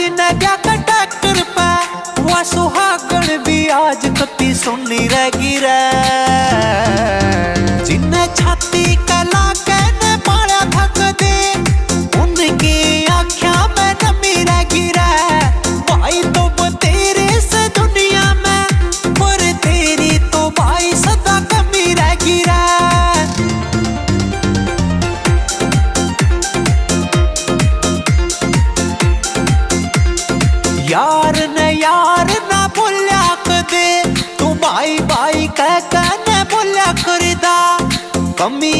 जिन्हें क्या टक्कर पे वह सुहागण भी आज कती सुनी रह गिरा। जिन्हें छाती कला के न पाया थक दे उनकी आँखों में नमी रह गिरा। भाई तो तेरे से दुनिया में पर तेरी तो भाई सदा कमी रह गिरा। यार ना बोलिया कदे तू भाई भाई कह न बोलिया करदा कमी।